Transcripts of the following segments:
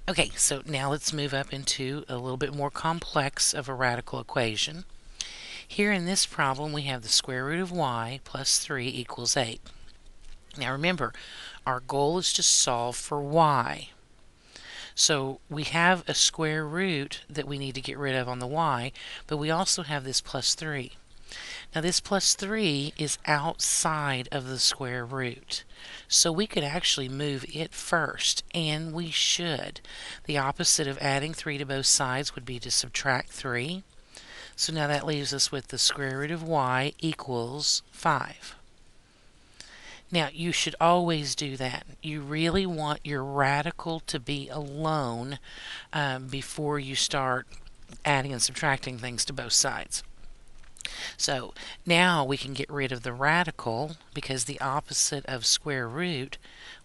Okay, so now let's move up into a little bit more complex of a radical equation. Here in this problem, we have the square root of y plus 3 equals 8. Now remember, our goal is to solve for y. So we have a square root that we need to get rid of on the y, but we also have this plus 3. Now this plus 3 is outside of the square root. So we could actually move it first, and we should. The opposite of adding 3 to both sides would be to subtract 3. So now that leaves us with the square root of y equals 5. Now you should always do that. You really want your radical to be alone before you start adding and subtracting things to both sides. So now we can get rid of the radical because the opposite of square root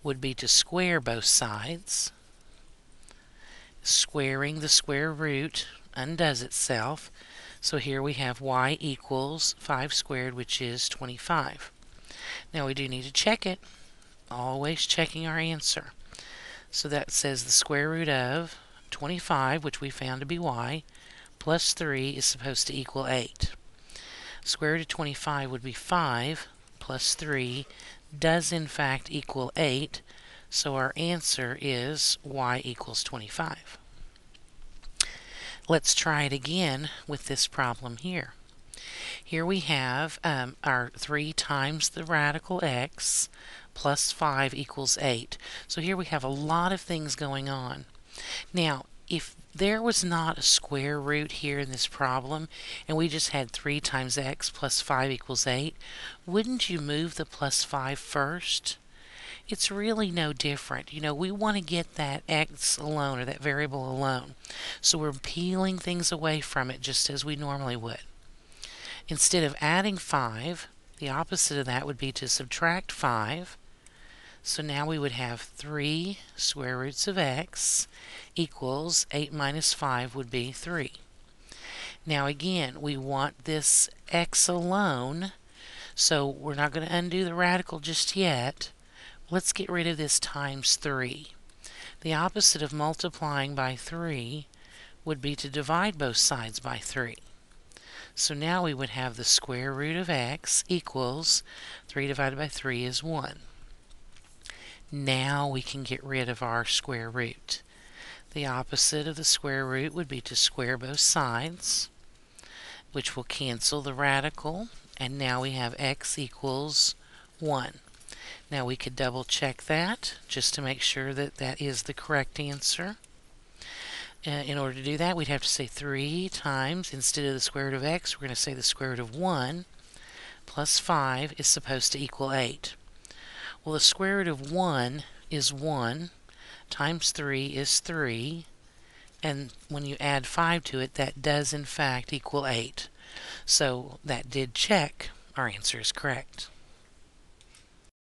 would be to square both sides. Squaring the square root undoes itself. So here we have y equals 5 squared, which is 25. Now we do need to check it. Always checking our answer. So that says the square root of 25, which we found to be y, plus 3 is supposed to equal 8. Square root of 25 would be 5 plus 3 does in fact equal 8, so our answer is y equals 25. Let's try it again with this problem here. Here we have our 3 times the radical x plus 5 equals 8. So here we have a lot of things going on. Now, if there was not a square root here in this problem, and we just had 3 times x plus 5 equals 8, wouldn't you move the plus 5 first? It's really no different. We want to get that x alone, or that variable alone. So we're peeling things away from it just as we normally would. Instead of adding 5, the opposite of that would be to subtract 5. So now we would have 3 square roots of x equals 8 minus 5 would be 3. Now again, we want this x alone, so we're not going to undo the radical just yet. Let's get rid of this times 3. The opposite of multiplying by 3 would be to divide both sides by 3. So now we would have the square root of x equals 3 divided by 3 is 1. Now we can get rid of our square root. The opposite of the square root would be to square both sides, which will cancel the radical, and now we have x equals 1. Now we could double check that just to make sure that that is the correct answer. In order to do that, we'd have to say 3 times, instead of the square root of x, we're going to say the square root of 1 plus 5 is supposed to equal 8. Well, the square root of 1 is 1, times 3 is 3, and when you add 5 to it, that does in fact equal 8. So that did check. Our answer is correct.